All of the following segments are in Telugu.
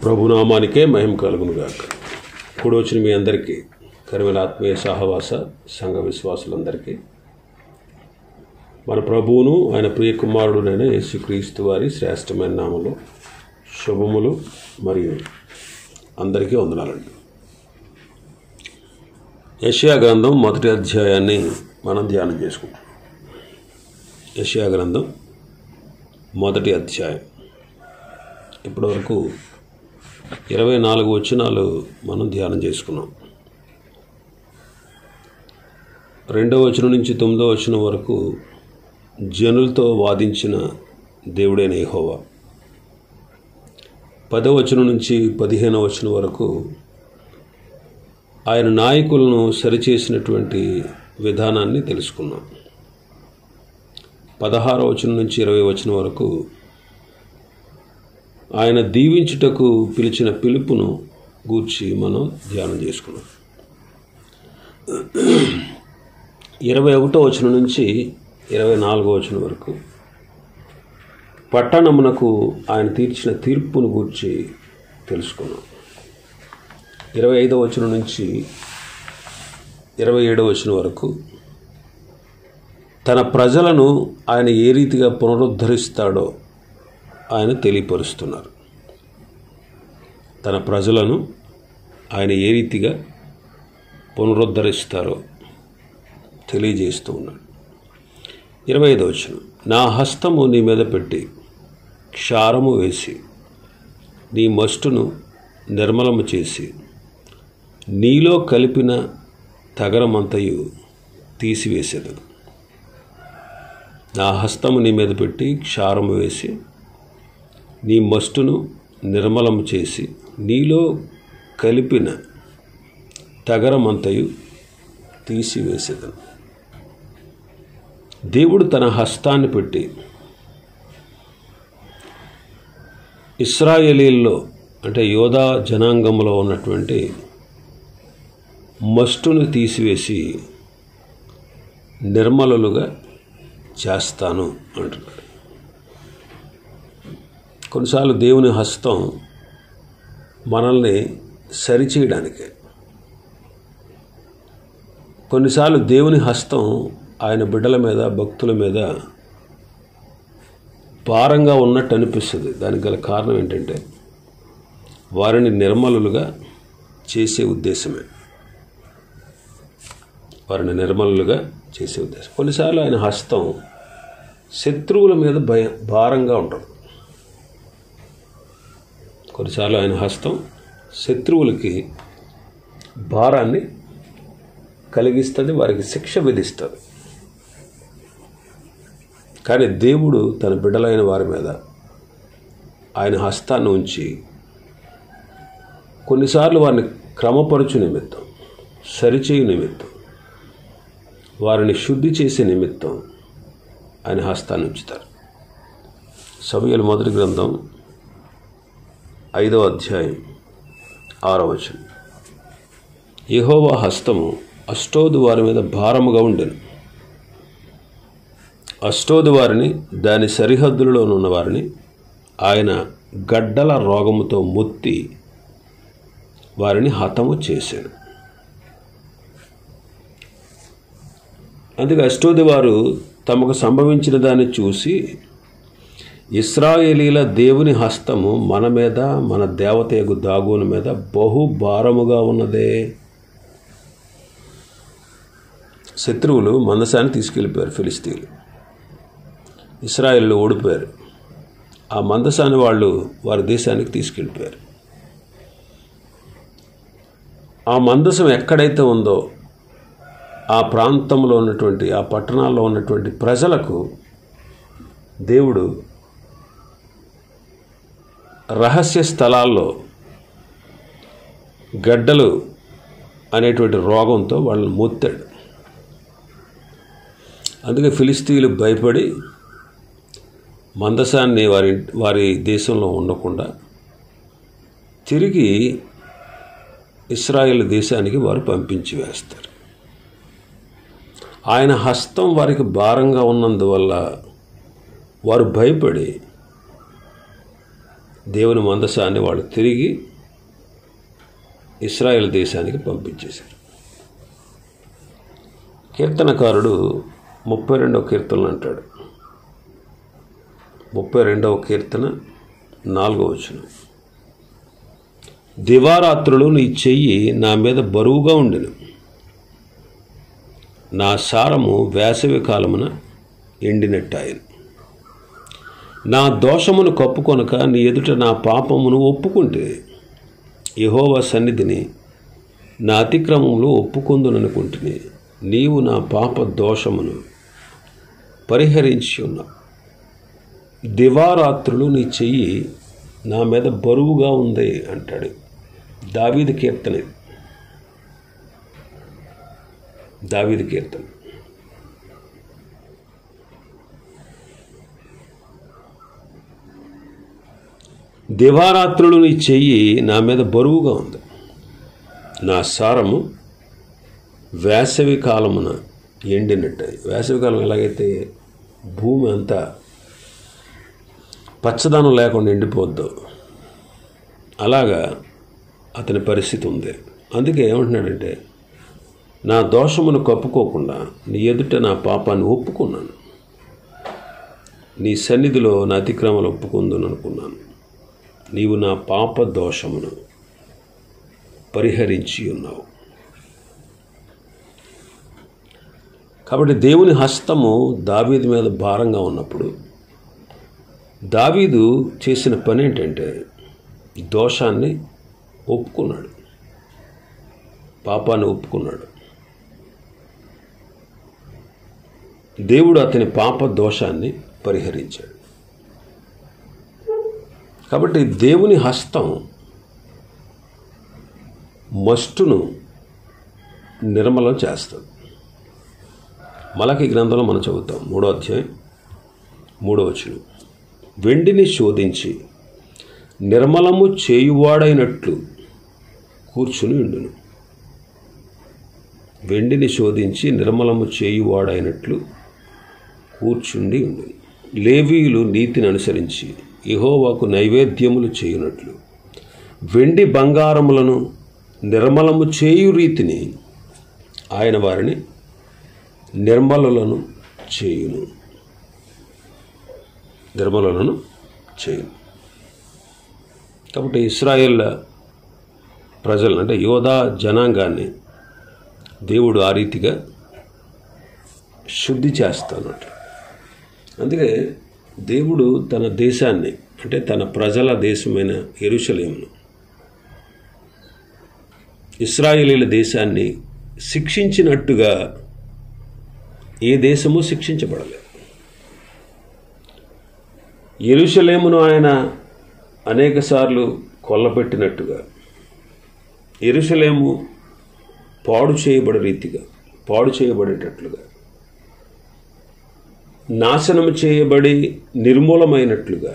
ప్రభునామానికే మహిమ కలుగునుగాక. ఇప్పుడు వచ్చిన మీ అందరికీ కరిమేల ఆత్మీయ సహవాస సంఘ విశ్వాసులందరికీ మన ప్రభువును ఆయన ప్రియ కుమారుడునైన యేసుక్రీస్తు వారి శ్రేష్టమైన నామములో శుభములు మరియు అందరికీ వందనాలండి. యెషయా గ్రంథం మొదటి అధ్యాయాన్ని మనం ధ్యానం చేసుకుంటాం. యెషయా గ్రంథం మొదటి అధ్యాయం ఇప్పటివరకు 24 వచనాలు మనం ధ్యానం చేసుకున్నాం. 2వ వచనం నుంచి 9వ వచనం వరకు జనులతో వాదించిన దేవుడైన యెహోవా, 10వ వచనం నుంచి 15వ వచనం వరకు ఆయన నాయకులను సరిచేసినటువంటి విధానాన్ని తెలుసుకున్నాం. 16వ వచనం నుంచి 20వ వచనం వరకు ఆయన దీవించుటకు పిలిచిన పిలుపును గూర్చి మనం ధ్యానం చేసుకున్నాం. 21వ వచనం నుంచి 24వ వచనం వరకు పట్టణమునకు ఆయన తీర్చిన తీర్పును గూర్చి తెలుసుకున్నాం. 25వ వచనం నుంచి 27వ వచనం వరకు తన ప్రజలను ఆయన ఏ రీతిగా పునరుద్ధరిస్తాడో ఆయన తెలియపరుస్తున్నారు. తన ప్రజలను ఆయన ఏ రీతిగా పునరుద్ధరిస్తారో తెలియజేస్తూ ఉన్నాడు. 25వ వచనం, నా హస్తము నీ మీద పెట్టి క్షారము వేసి నీ మస్టును నిర్మలము చేసి నీలో కలిపిన తగరమంతయు తీసివేసేదను. నా హస్తము నీ మీద పెట్టి క్షారము వేసి నీ మస్టును నిర్మలము చేసి నీలో కలిపిన తగరమంతయు తీసివేసేదను. దేవుడు తన హస్తాన్ని పెట్టి ఇశ్రాయేలీల్లో అంటే యోధా జనాంగంలో ఉన్నటువంటి మస్టును తీసివేసి నిర్మలులుగా చేస్తాను అంటున్నాడు. కొన్నిసార్లు దేవుని హస్తం మనల్ని సరిచేయడానికే, కొన్నిసార్లు దేవుని హస్తం ఆయన బిడ్డల మీద భక్తుల మీద భారంగా ఉన్నట్టు అనిపిస్తుంది. దానికి గల కారణం ఏంటంటే వారిని నిర్మలులుగా చేసే ఉద్దేశమే. వారిని నిర్మలులుగా చేసే ఉద్దేశం. కొన్నిసార్లు ఆయన హస్తం శత్రువుల మీద భారంగా ఉంటుంది. కొన్నిసార్లు ఆయన హస్తం శత్రువులకి భారాన్ని కలిగిస్తుంది, వారికి శిక్ష విధిస్తుంది. కానీ దేవుడు తన బిడ్డలైన వారి మీద ఆయన హస్తాన్ని ఉంచి కొన్నిసార్లు వారిని క్రమపరచు నిమిత్తం, సరిచేయు నిమిత్తం, వారిని శుద్ధి చేసే నిమిత్తం ఆయన హస్తాన్ని ఉంచుతారు. సమూయేలు మొదటి గ్రంథం 5వ అధ్యాయం 6వ వచనం, యెహోవా హస్తము అష్టోదు వారి మీద భారముగా ఉండెను. అష్టోదు వారిని దాని సరిహద్దులలోనున్న వారిని ఆయన గడ్డల రోగముతో మొత్తి వారిని హతము చేశాడు. అందుకే అష్టోదు వారు తమకు సంభవించిన దాన్ని చూసి, ఇశ్రాయేలీల దేవుని హస్తము మన మీద, మన దేవతయగు దాగోను మీద బహు భారముగా ఉన్నదే. శత్రువులు మందసాన్ని తీసుకెళ్ళిపోయారు ఫిలిస్తీన్లు. ఇశ్రాయేలు ఓడిపోయారు. ఆ మందసాన్ని వాళ్ళు వారి దేశానికి తీసుకెళ్ళిపోయారు. ఆ మందసం ఎక్కడైతే ఉందో ఆ ప్రాంతంలో ఉన్నటువంటి, ఆ పట్టణాల్లో ఉన్నటువంటి ప్రజలకు దేవుడు రహస్య స్థలాల్లో గడ్డలు అనేటువంటి రోగంతో వాళ్ళని మొత్తాడు. అందుకే ఫిలిస్తీన్లు భయపడి మందసాన్ని వారి దేశంలో ఉండకుండా తిరిగి ఇశ్రాయేలు దేశానికి వారు పంపించి వేస్తారు. ఆయన హస్తం వారికి భారంగా ఉన్నందువల్ల వారు భయపడి దేవుని మందసాన్ని వాళ్ళు తిరిగి ఇశ్రాయేల్ దేశానికి పంపించేశారు. కీర్తనకారుడు 32వ కీర్తనలు అంటాడు. 32వ కీర్తన 4వ వచనం, దివారాత్రులు నీ చెయ్యి నా మీద బరువుగా ఉండెను, నా సారము వేసవి కాలమున ఎండినట్టాయను. నా దోషమును కప్పుకొనక నీ ఎదుట నా పాపమును ఒప్పుకుంటే, యెహోవా సన్నిధిని నా అతిక్రమములు ఒప్పుకొందుననుకుంటుని, నీవు నా పాప దోషమును పరిహరించి ఉన్నావు. దివారాత్రులు నీ చెయ్యి నా మీద బరువుగా ఉంది అంటాడు. దావీదు కీర్తన ఇది. దావీదు కీర్తన. దివారాత్రులు నీ చెయ్యి నా మీద బరువుగా ఉంది, నా సారము వేసవి కాలమున ఎండినట్టు. వేసవికాలం ఎలాగైతే భూమి అంతా పచ్చదనం లేకుండా ఎండిపోద్దు, అలాగా అతని పరిస్థితి ఉంది. అందుకే ఏమంటున్నాడంటే, నా దోషమును కప్పుకోకుండా నీ ఎదుట నా పాపాన్ని ఒప్పుకున్నాను, నీ సన్నిధిలో నా అతిక్రమాలు ఒప్పుకుందును అనుకున్నాను, నీవు నా పాప దోషమును పరిహరించి ఉన్నావు. కాబట్టి దేవుని హస్తము దావీదు మీద భారంగా ఉన్నప్పుడు దావీదు చేసిన పని ఏంటంటే, దోషాన్ని ఒప్పుకున్నాడు, పాపాన్ని ఒప్పుకున్నాడు. దేవుడు అతని పాప దోషాన్ని పరిహరించాడు. కాబట్టి దేవుని హస్తం మస్టును నిర్మలం చేస్తుంది. మలకి గ్రంథంలో మనం చదువుతాం 3వ అధ్యాయం 3వ వచనం, వెండిని శోధించి నిర్మలము చేయువాడైనట్లు కూర్చుని ఉండును. వెండిని శోధించి నిర్మలము చేయువాడైనట్లు కూర్చుండి ఉండును. లేవీయులు నీతిని అనుసరించి యెహోవాకు నైవేద్యములు చేయునట్లు వెండి బంగారములను నిర్మలము చేయు రీతిని ఆయన వారిని నిర్మలులను చేయును. నిర్మలులను చేయును. కాబట్టి ఇశ్రాయేల్ ప్రజలను, అంటే యోధా జనాంగాన్ని దేవుడు ఆ రీతిగా శుద్ధి చేస్తానట. అందుకే దేవుడు తన దేశాన్ని, అంటే తన ప్రజల దేశమైన యెరూషలేమును, ఇశ్రాయేలీల దేశాన్ని శిక్షించినట్టుగా ఏ దేశము శిక్షించబడలేదు. యెరూషలేమును ఆయన అనేకసార్లు కొల్లపెట్టినట్టుగా, యెరూషలేము పాడు చేయబడేటట్లుగా, నాశనం చేయబడి నిర్మూలమైనట్లుగా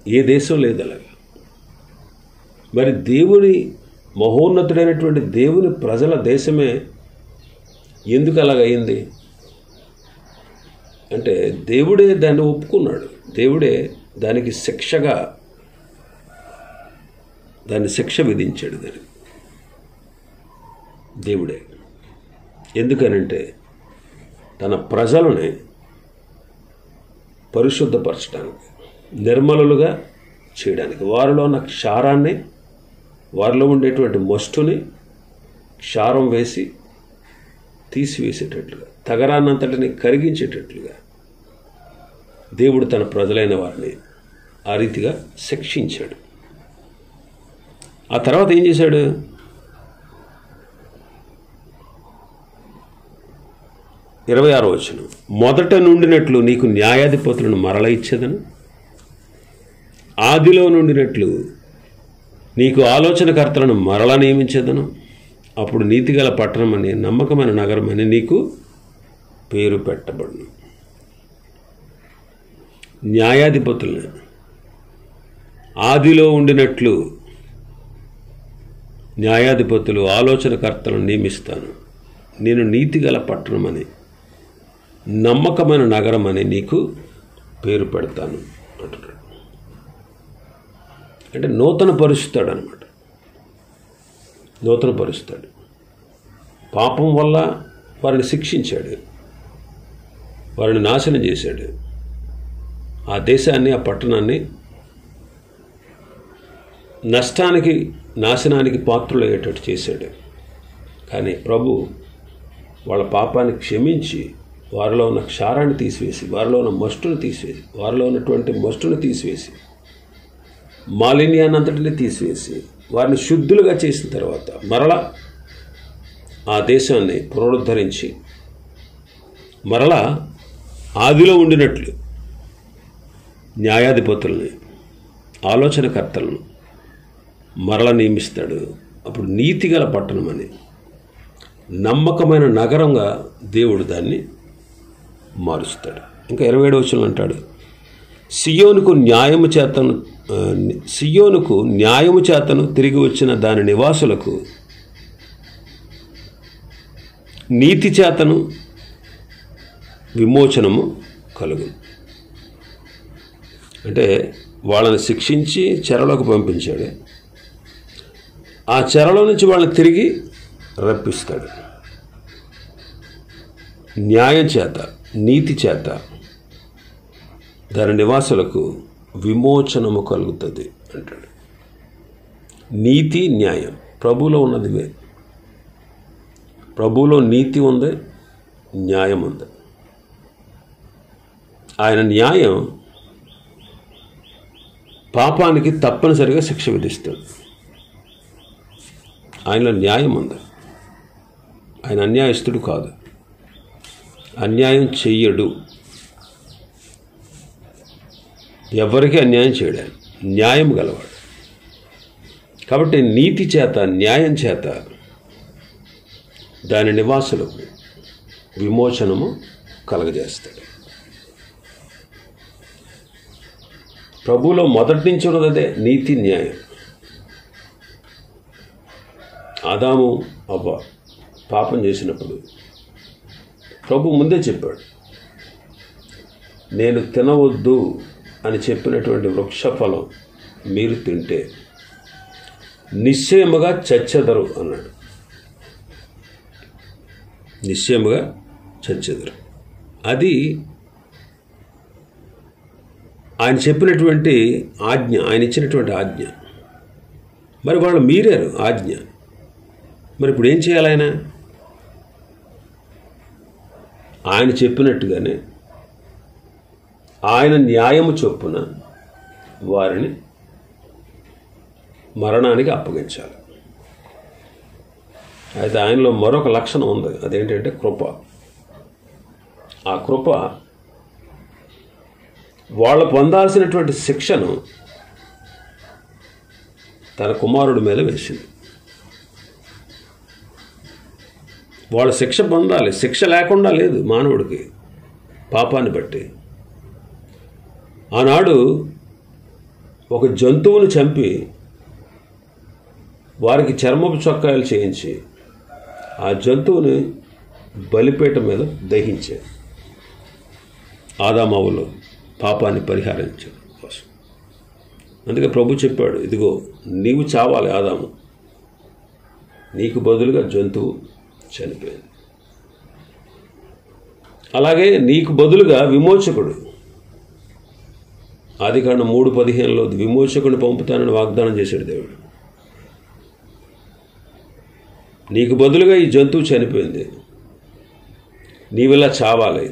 ఏ దేశం లేదు అలాగా. మరి దేవుని మహోన్నతుడైనటువంటి దేవుని ప్రజల దేశమే ఎందుకు అలాగయింది అంటే, దేవుడే దాన్ని ఒప్పుకున్నాడు. దేవుడే దానికి దాన్ని శిక్ష విధించాడు. దానికి దేవుడే. ఎందుకనంటే తన ప్రజలని పరిశుద్ధపరచడానికి, నిర్మలులుగా చేయడానికి, వారిలో ఉన్న క్షారాన్ని, వారిలో ఉండేటువంటి మస్టుని క్షారం వేసి తీసివేసేటట్లుగా, తగరాన్నంతటిని కరిగించేటట్లుగా దేవుడు తన ప్రజలైన వారిని ఆ రీతిగా శిక్షించాడు. ఆ తర్వాత ఏం చేశాడు? 26వ వచనం, మొదట నుండినట్లు నీకు న్యాయాధిపతులను మరల ఇచ్చేదను, ఆదిలో నుండినట్లు నీకు ఆలోచనకర్తలను మరల నియమించేదను, అప్పుడు నీతిగల పట్టణమని, నమ్మకమైన నగరమని నీకు పేరు పెట్టబడును. న్యాయాధిపతులను ఆదిలో ఉండినట్లు న్యాయాధిపతులు, ఆలోచనకర్తలను నియమిస్తాను, నేను నీతిగల పట్టణమని, నమ్మకమైన నగరం అని నీకు పేరు పెడతాను అంటున్నాడు. అంటే నూతన పరుస్తాడు అనమాట. నూతన పరుస్తాడు. పాపం వల్ల వారిని శిక్షించాడు, వారిని నాశనం చేశాడు, ఆ దేశాన్ని, ఆ పట్టణాన్ని నష్టానికి, నాశనానికి పాత్రులయ్యేటట్టు చేశాడు. కానీ ప్రభు వాళ్ళ పాపాన్ని క్షమించి వారిలో ఉన్న క్షారాన్ని తీసివేసి, వారిలో ఉన్న మస్టును తీసివేసి, వారిలో ఉన్నటువంటి మస్టును తీసివేసి, మాలిన్యాన్ని అంతటిని తీసివేసి వారిని శుద్ధులుగా చేసిన తర్వాత మరలా ఆ దేశాన్ని పునరుద్ధరించి మరలా ఆదిలో ఉండినట్లు న్యాయాధిపతుల్ని, ఆలోచనకర్తలను మరలా నియమిస్తాడు. అప్పుడు నీతిగల పట్టణం అని, నమ్మకమైన నగరంగా దేవుడు దాన్ని మారుస్తాడు. ఇంకా 27వ వచనం అంటాడు, సియోనుకు న్యాయము చేతను తిరిగి వచ్చిన దాని నివాసులకు నీతి చేతను విమోచనము కలుగును. అంటే వాళ్ళని శిక్షించి చెరలోకి పంపించాడు, ఆ చెరలో నుంచి వాళ్ళని తిరిగి రప్పిస్తాడు. న్యాయం చేత, నీతి చేత దాని నివాసులకు విమోచనము కలుగుతుంది అంటాడు. నీతి, న్యాయం ప్రభువులో ఉన్నదివే. ప్రభువులో నీతి ఉంది, న్యాయం ఉంది. ఆయన న్యాయం పాపానికి తప్పనిసరిగా శిక్ష విధిస్తాడు. ఆయనలో న్యాయం ఉంది. ఆయన అన్యాయస్తుడు కాదు, అన్యాయం చెయ్యడు, ఎవరికి అన్యాయం చేయడు, న్యాయం గలవాడు. కాబట్టి నీతి చేత, న్యాయం చేత దాని నివాసులకు విమోచనము కలగజేస్తాడు. ప్రభువులో మొదటి నుంచి ఉన్నదే నీతి, న్యాయం. ఆదాము అవ్వ పాపం చేసినప్పుడు ప్రభు ముందే చెప్పాడు, నేను తినవద్దు అని చెప్పినటువంటి వృక్షఫలం మీరు తింటే నిశ్చయముగా చచ్చెదరు అన్నాడు. నిశ్చయముగా చచ్చెదరు. అది ఆయన చెప్పినటువంటి ఆజ్ఞ, ఆయన ఇచ్చినటువంటి ఆజ్ఞ. మరి వాళ్ళు మీరారు ఆజ్ఞ. మరి ఇప్పుడు ఏం చేయాలి? ఆయన చెప్పినట్టుగానే ఆయన న్యాయము చొప్పున వారిని మరణానికి అప్పగించాలి. అయితే ఆయనలో మరొక లక్షణం ఉంది, అదేంటంటే కృప. ఆ కృప వాళ్ళు పొందాల్సినటువంటి శిక్షను తన కుమారుడి మీద వేసింది. వాళ్ళు శిక్ష పొందాలి. శిక్ష లేకుండా లేదు మానవుడికి పాపాన్ని బట్టి. ఆనాడు ఒక జంతువును చంపి వారికి చర్మపు చొక్కాయలు చేయించి ఆ జంతువుని బలిపీఠ మీద దహించారు ఆదామవ్వలు పాపాన్ని పరిహరించడం కోసం. అందుకే ప్రభు చెప్పాడు, ఇదిగో నీవు చావాలి ఆదాము, నీకు బదులుగా జంతువు చనిపోయింది. అలాగే నీకు బదులుగా విమోచకుడు, ఆదికాండం 3:15లో విమోచకుడిని పంపుతానని వాగ్దానం చేశాడు దేవుడు. నీకు బదులుగా ఈ జంతువు చనిపోయింది, నీవిలా చావాలి,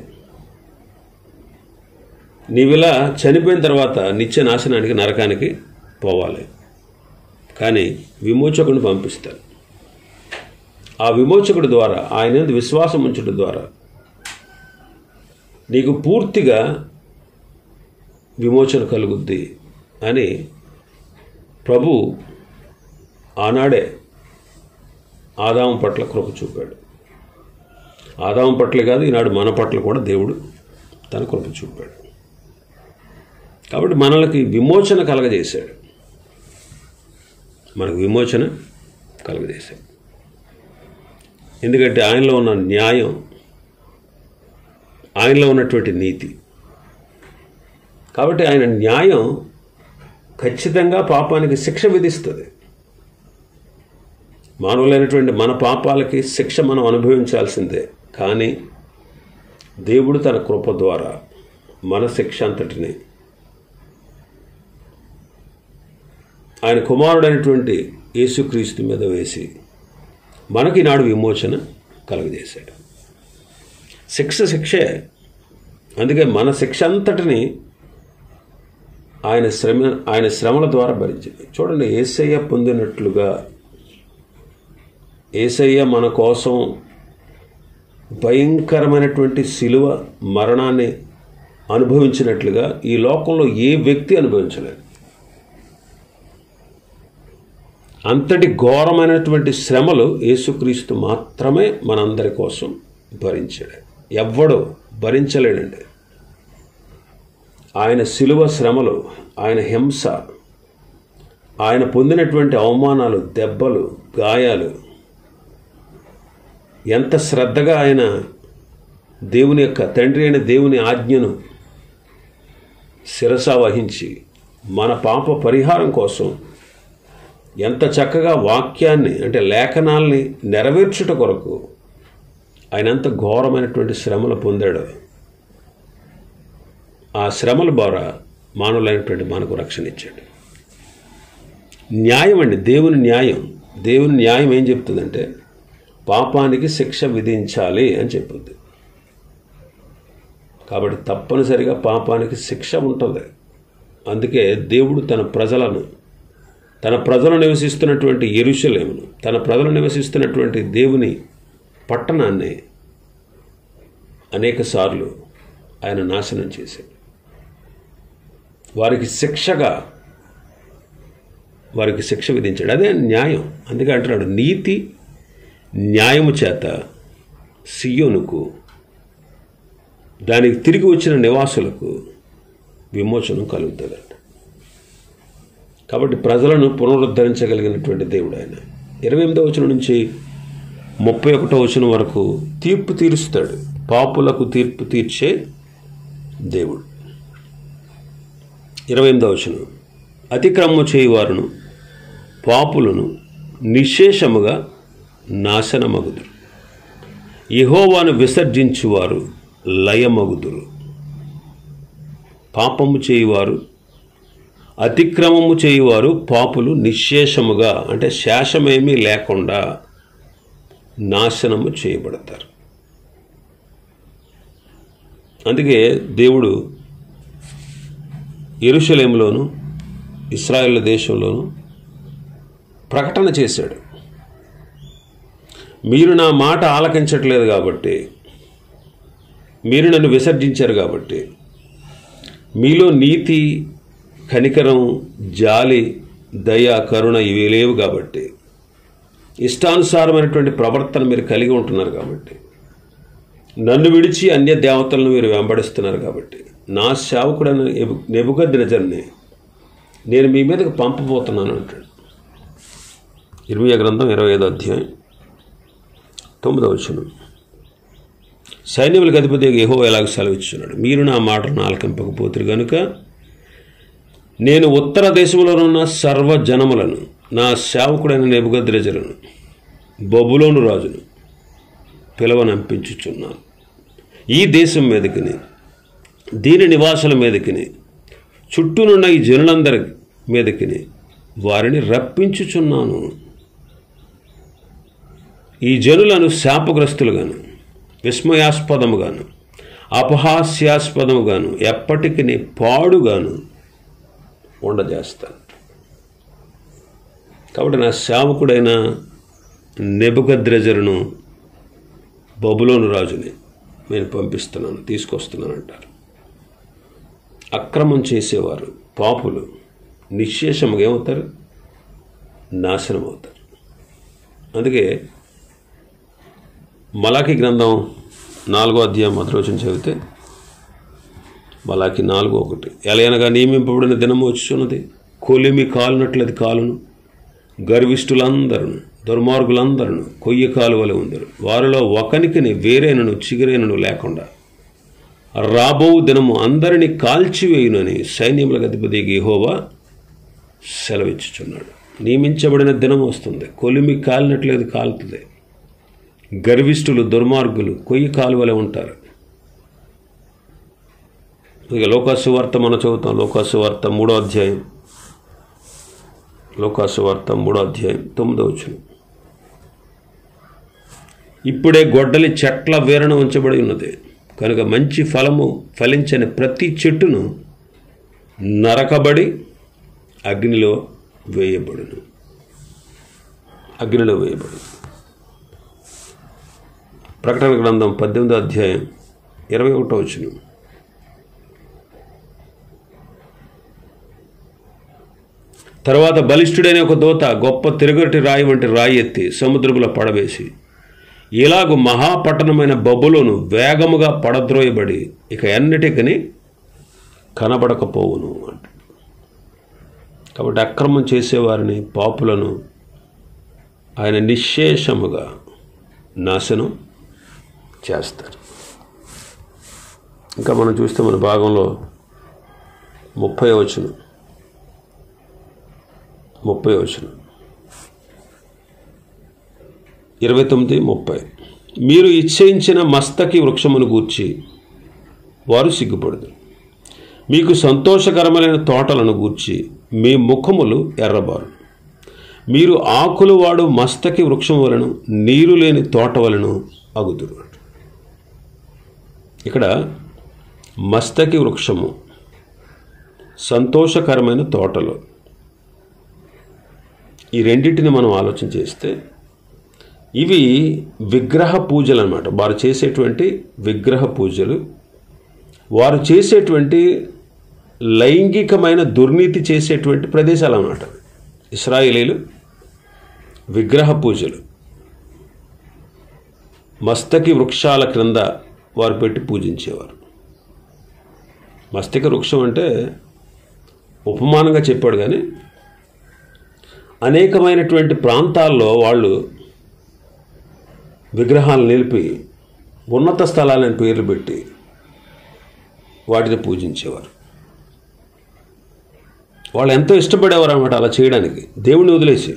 నీవిలా చనిపోయిన తర్వాత నిత్య నాశనానికి, నరకానికి పోవాలి. కానీ విమోచకుడిని పంపిస్తాడు. ఆ విమోచకుడి ద్వారా, ఆయన యందు విశ్వాసం ఉంచడం ద్వారా నీకు పూర్తిగా విమోచన కలుగుద్ది అని ప్రభు ఆనాడే ఆదాము పట్ల కృప చూపాడు. ఆదాము పట్ల కాదు, ఈనాడు మన పట్ల కూడా దేవుడు తన కృప చూపాడు. కాబట్టి మనలకి విమోచన కలగజేశాడు. మనకు విమోచన కలగజేశాడు. ఎందుకంటే ఆయనలో ఉన్న న్యాయం, ఆయనలో ఉన్నటువంటి నీతి. కాబట్టి ఆయన న్యాయం ఖచ్చితంగా పాపానికి శిక్ష విధిస్తుంది. మానవులైనటువంటి మన పాపాలకి శిక్ష మనం అనుభవించాల్సిందే. కానీ దేవుడు తన కృప ద్వారా మన శిక్ష అంతటిని ఆయన కుమారుడైనటువంటి యేసుక్రీస్తు మీద వేసి మనకి ఈనాడు విమోచన కలుగజేశాడు. శిక్షే. అందుకే మన శిక్ష అంతటిని ఆయన శ్రమల ద్వారా భరించింది. చూడండి, యేసయ్య పొందినట్లుగా యేసయ్య మన కోసం భయంకరమైనటువంటి శిలువ మరణాన్ని అనుభవించినట్లుగా ఈ లోకంలో ఏ వ్యక్తి అనుభవించలేదు. అంతటి ఘోరమైనటువంటి శ్రమలు యేసుక్రీస్తు మాత్రమే మనందరి కోసం భరించాడు. ఎవ్వడూ భరించలేడండి. ఆయన శిలువ శ్రమలు, ఆయన హింస, ఆయన పొందినటువంటి అవమానాలు, దెబ్బలు, గాయాలు, ఎంత శ్రద్ధగా ఆయన దేవుని యొక్క తండ్రి అయిన దేవుని ఆజ్ఞను శిరస వహించి మన పాప పరిహారం కోసం ఎంత చక్కగా వాక్యాన్ని అంటే లేఖనాల్ని నెరవేర్చుట కొరకు ఆయన ఎంత ఘోరమైనటువంటి శ్రమలు పొందాడో, ఆ శ్రమల ద్వారా మానవులైనటువంటి మనకు రక్షణ ఇచ్చాడు. న్యాయం అండి, దేవుని న్యాయం. దేవుని న్యాయం ఏం చెప్తుందంటే పాపానికి శిక్ష విధించాలి అని చెప్తుంది. కాబట్టి తప్పనిసరిగా పాపానికి శిక్ష ఉంటుంది. అందుకే దేవుడు తన ప్రజలు నివసిస్తున్నటువంటి యెరూషలేమును, తన ప్రజలు నివసిస్తున్నటువంటి దేవుని పట్టణాన్ని అనేక సార్లు ఆయన నాశనం చేశాడు. వారికి శిక్ష విధించాడు. అదే న్యాయం. అందుకే అంటున్నాడు, నీతి న్యాయము చేత సియోనుకు, దానికి తిరిగి వచ్చిన నివాసులకు విమోచనం కలుగుతుందంట. కాబట్టి ప్రజలను పునరుద్ధరించగలిగినటువంటి దేవుడు ఆయన. 28వ వచనం నుంచి 31వ వచనం వరకు తీర్పు తీరుస్తాడు. పాపులకు తీర్పు తీర్చే దేవుడు. 28వ వచనం, అతిక్రమము చేయువారును పాపులను నిశ్శేషముగా నాశనమగుదురు. యెహోవాను విసర్జించువారు లయమగుదురు. పాపము చేయువారు, అతిక్రమము చేయువారు, పాపులు నిశ్శేషముగా అంటే శేషమేమీ లేకుండా నాశనము చేయబడతారు. అందుకే దేవుడు యెరూషలేములోను ఇశ్రాయేలు దేశంలోను ప్రకటన చేశాడు, మీరు నా మాట ఆలకించట్లేదు కాబట్టి, మీరు నన్ను విసర్జించారు కాబట్టి, మీలో నీతి, కనికరం, జాలి, దయ, కరుణ ఇవి లేవు కాబట్టి, ఇష్టానుసారమైనటువంటి ప్రవర్తన మీరు కలిగి ఉంటున్నారు కాబట్టి, నన్ను విడిచి అన్య దేవతలను మీరు వెంబడిస్తున్నారు కాబట్టి, నా సేవకుడైన నెబుకద్నెజర్ని నేను మీ మీదకు పంపబోతున్నాను అంటాడు. ఇర్మీయా గ్రంథం 25వ అధ్యాయం 9వ వచనం, సైన్యములకు అధిపతి యెహోవా ఎలాగ సెలవిస్తున్నాడు, మీరు నా మాటలను ఆలకింపకపోతురు గనుక నేను ఉత్తర దేశంలోనున్న సర్వజనములను నా సేవకుడైన నెబుకద్నెజరును బబులోను రాజును పిలవనంపించుచున్నాను. ఈ దేశం మీదకిని దీని నివాసుల మీదకిని చుట్టూనున్న ఈ జనులందరి మీదకిని వారిని రప్పించుచున్నాను. ఈ జనులను శాపగ్రస్తులుగాను, విస్మయాస్పదముగాను, అపహాస్యాస్పదముగాను, ఎప్పటికీ పాడుగాను ఉండజేస్తాను. కాబట్టి నా సేవకుడైన నెబుకద్నెజరును బబులోను రాజుని నేను పంపిస్తున్నాను, తీసుకొస్తున్నాను అంటారు. అక్రమం చేసేవారు, పాపులు నిశ్శేషముగా ఏమవుతారు? నాశనం అవుతారు. అందుకే మలాకి గ్రంథం 4వ అధ్యాయం 1వ వచనం చదివితే, మలాకి 4:1, ఎలయనగా నియమింపబడిన దినము వచ్చుచున్నది, కొలిమి కాలునట్లది కాలును, గర్విష్ఠులందరూ దుర్మార్గులందరూ కొయ్య కాలువలే ఉందరు, వారిలో ఒకనికిని వేరేనను చిగురేనను లేకుండా రాబో దినము అందరినీ కాల్చివేయునని సైన్యములకు అధిపతి యెహోవా సెలవిచ్చుచున్నాడు. నియమించబడిన దినం వస్తుంది. కొలిమి కాలినట్లేదు కాలుతుంది. గర్విష్ఠులు, దుర్మార్గులు కొయ్యి కాలువలే ఉంటారు. ఇక లోకాసు వార్త మనం చదువుతాం. లోకాసు వార్త 3వ అధ్యాయం, లోకాసు వార్త 3వ అధ్యాయం 9వ వచనం. ఇప్పుడే గొడ్డలి చెట్ల వేరణ ఉంచబడి ఉన్నది కనుక మంచి ఫలము ఫలించని ప్రతి చెట్టును నరకబడి అగ్నిలో వేయబడును. అగ్నిలో వేయబడును. ప్రకటన గ్రంథం 18వ అధ్యాయం 21వ వచనం. తర్వాత బలిష్ఠుడైన ఒక దూత గొప్ప తిరుగటి రాయి వంటి రాయి ఎత్తి సముద్రములో పడవేసి, ఇలాగు మహాపట్టణమైన బబులోను వేగముగా పడద్రోయబడి ఇక ఎన్నటికని కనబడకపోవును అంట. కాబట్టి అక్రమం చేసేవారిని, పాపులను ఆయన నిశ్శేషముగా నాశనం చేస్తారు. ఇంకా మనం చూస్తే మన భాగంలో 30వ వచనం, 29, 30. మీరు ఇచ్ఛయించిన మస్తకి వృక్షమును గూర్చి వారు సిగ్గుపడదు. మీకు సంతోషకరమైన తోటలను గూర్చి మీ ముఖములు ఎర్రబారు. మీరు ఆకులు వాడు మస్తకి వృక్షం వలను నీరు లేని తోట వలను అగుదురు. ఇక్కడ మస్తకి వృక్షము, సంతోషకరమైన తోటలు, ఈ రెండింటిని మనం ఆలోచన చేస్తే ఇవి విగ్రహ పూజలు అన్నమాట. వారు చేసేటువంటి విగ్రహ పూజలు, వారు చేసేటువంటి లైంగికమైన దుర్నీతి చేసేటువంటి ప్రదేశాలు అన్నమాట. ఇశ్రాయేలీలు విగ్రహ పూజలు మస్తకి వృక్షాల క్రింద వారు పెట్టి పూజించేవారు. మస్తకి వృక్షం అంటే ఉపమానంగా చెప్పాడు, కానీ అనేకమైనటువంటి ప్రాంతాల్లో వాళ్ళు విగ్రహాలు నిలిపి ఉన్నత స్థలాలని పేర్లు పెట్టి వాటిని పూజించేవారు. వాళ్ళు ఎంతో ఇష్టపడేవారు అన్నమాట అలా చేయడానికి, దేవుణ్ణి వదిలేసి.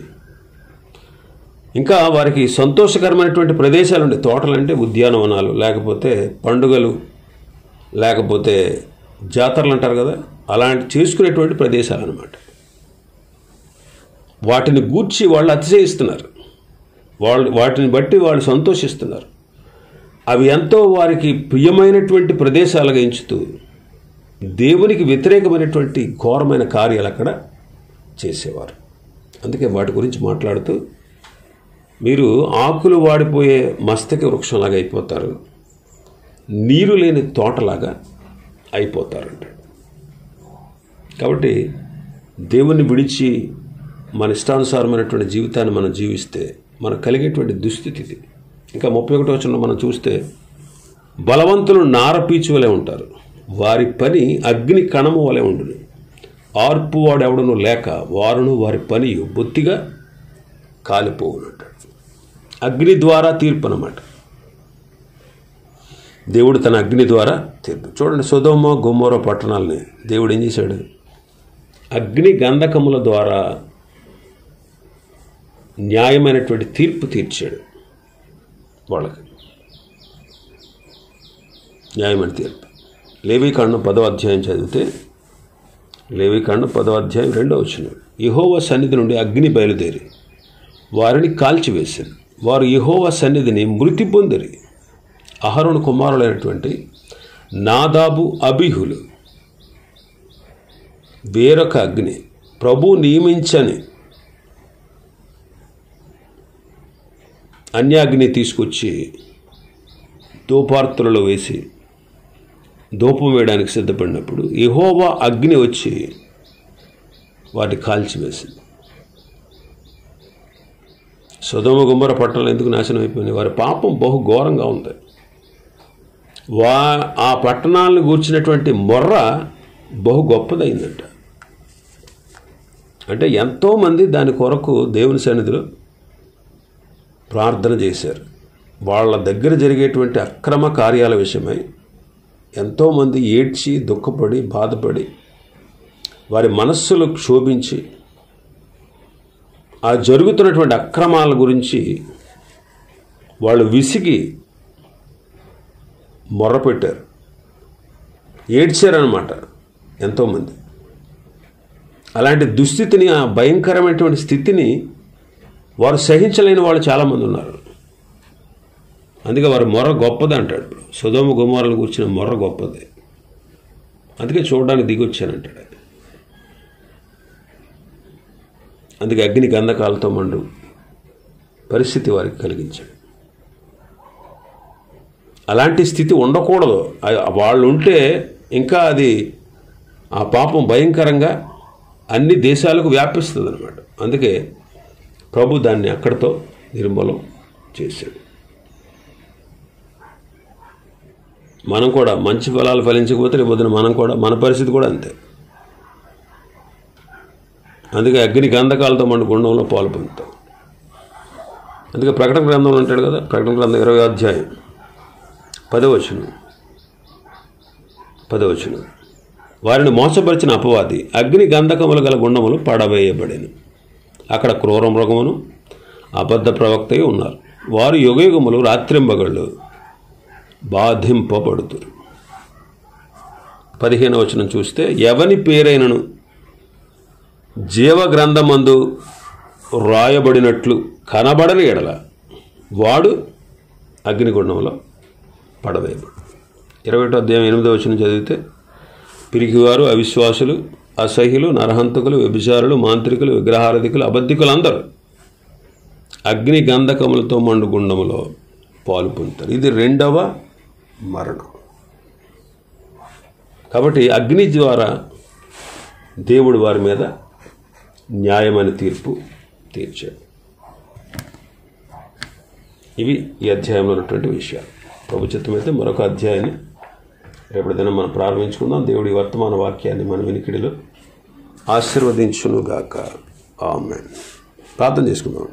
ఇంకా వారికి సంతోషకరమైనటువంటి ప్రదేశాలు ఉండే, తోటలు అంటే ఉద్యానవనాలు, లేకపోతే పండుగలు, లేకపోతే జాతరలు అంటారు కదా, అలాంటి చేసుకునేటువంటి ప్రదేశాలు అన్నమాట. వాటిని గూర్చి వాళ్ళు అతిశయిస్తున్నారు, వాటిని బట్టి వాళ్ళు సంతోషిస్తున్నారు. అవి ఎంతో వారికి ప్రియమైనటువంటి ప్రదేశాలుగా ఎంచుతూ దేవునికి వ్యతిరేకమైనటువంటి ఘోరమైన కార్యాలు అక్కడ చేసేవారు. అందుకే వాటి గురించి మాట్లాడుతూ, మీరు ఆకులు వాడిపోయే మస్తకి వృక్షంలాగా అయిపోతారు, నీరు లేని తోటలాగా అయిపోతారంట. కాబట్టి దేవుని విడిచి మన ఇష్టానుసారమైనటువంటి జీవితాన్ని మనం జీవిస్తే మనకు కలిగేటువంటి దుస్థితి ఇది. ఇంకా 31వ వచనంలో మనం చూస్తే, బలవంతులు నారపీచు వలె ఉంటారు, వారి పని అగ్ని కణము వలె ఉండును. ఆర్పు వాడెవడను లేక వారును వారి పని బొత్తిగా కాలిపోవునంటాడు. అగ్ని ద్వారా తీర్పు అన్నమాట. దేవుడు తన అగ్ని ద్వారా తీర్పు. చూడండి, సొదొమ గొమొర్రా పట్టణాలని దేవుడు ఏం చేశాడు? అగ్ని గంధకముల ద్వారా న్యాయమైనటువంటి తీర్పు తీర్చాడు. వాళ్ళకి న్యాయమైన తీర్పు. లేవీకాండం 10వ అధ్యాయం చదివితే, లేవీకాండం 10వ అధ్యాయం 2వ వచనం, యెహోవా సన్నిధి నుండి అగ్ని బయలుదేరి వారిని కాల్చివేసింది. వారు యెహోవా సన్నిధిని మృతి పొందిరి. అహరోను కుమారులైనటువంటి నాదాబు, అబీహులు వేరొక అగ్ని, ప్రభు నియమించని అన్యాగ్ని తీసుకొచ్చి ధూపార్తులలో వేసి ధూపం వేయడానికి సిద్ధపడినప్పుడు యెహోవా అగ్ని వచ్చి వాటిని కాల్చివేసింది. సొదొమ గొమొర్రా పట్టణాలు ఎందుకు నాశనం అయిపోయినాయి? వారి పాపం బహు ఘోరంగా ఉంది. ఆ పట్టణాలను గూర్చినటువంటి మొర్ర బహు గొప్పదైందంట. అంటే ఎంతోమంది దాని కొరకు దేవుని సన్నిధిలో ప్రార్థన చేశారు. వాళ్ళ దగ్గర జరిగేటువంటి అక్రమ కార్యాల విషయమై ఎంతోమంది ఏడ్చి, దుఃఖపడి, బాధపడి, వారి మనస్సులు క్షోభించి ఆ జరుగుతున్నటువంటి అక్రమాల గురించి వాళ్ళు విసిగి మొర్రపెట్టారు, ఏడ్చారనమాట ఎంతోమంది. అలాంటి దుస్థితిని, ఆ భయంకరమైనటువంటి స్థితిని వారు సహించలేని వాళ్ళు చాలామంది ఉన్నారు. అందుకే వారి మొర్ర గొప్పది అంటాడు. సొదొమ గొమొర్రాలను కూర్చిన మొర్ర గొప్పది, అందుకే చూడడానికి దిగి వచ్చానంటాడు. అందుకే అగ్ని గంధకాలతో మండు పరిస్థితి వారికి కలిగించాడు. అలాంటి స్థితి ఉండకూడదు. వాళ్ళు ఉంటే ఇంకా అది, ఆ పాపం భయంకరంగా అన్ని దేశాలకు వ్యాపిస్తుంది అన్నమాట. అందుకే ప్రభు దాన్ని అక్కడితో నిర్మూలం చేశాడు. మనం కూడా మంచి ఫలాలు ఫలించకపోతే రేపొద్దున మనం కూడా, మన పరిస్థితి కూడా అంతే. అందుకే అగ్ని గంధకాలతో మండు గుండంలో పాలు పొందుతాం. అందుకే ప్రకటన గ్రంథంలో అంటాడు కదా, ప్రకటన గ్రంథం 20వ అధ్యాయం 10వ వచనం, వారిని మోసపరిచిన అపవాది అగ్ని గంధకములు గల గుండములు పడవేయబడెను. అక్కడ క్రూర మృగమును అబద్ధ ప్రవక్తయు ఉన్నారు. వారు యుగయుగములు రాత్రింబగళ్ళు బాధింపబడుతురు. 15వ వచనం చూస్తే, ఎవని పేరైనను జీవగ్రంథమందు రాయబడినట్లు కనబడని ఎడల వాడు అగ్నిగుండంలో పడవేయబడు. 21వ అధ్యాయం 8వ వచనం చదివితే, పిరికివారు, అవిశ్వాసులు, అసహ్యులు, నరహంతకులు, వ్యభిచారులు, మాంత్రికులు, విగ్రహారాధికులు, అబద్ధికులు అందరూ అగ్ని గంధకములతో మండు గుండములో పాలు పొందుతారు. ఇది 2వ మరణం. కాబట్టి అగ్ని ద్వారా దేవుడు వారి మీద న్యాయమైన తీర్పు తీర్చాడు. ఇవి ఈ అధ్యాయంలో ఉన్నటువంటి విషయాలు. ప్రభు చిత్తమైతే మరొక అధ్యాయాన్ని రేపటి దినం మనం ప్రారంభించుకుందాం. దేవుడి వర్తమాన వాక్యాన్ని మన వినికిడిలో ఆశీర్వదించునుగాక. ఆమేన్. ప్రార్థన చేసుకుందాం.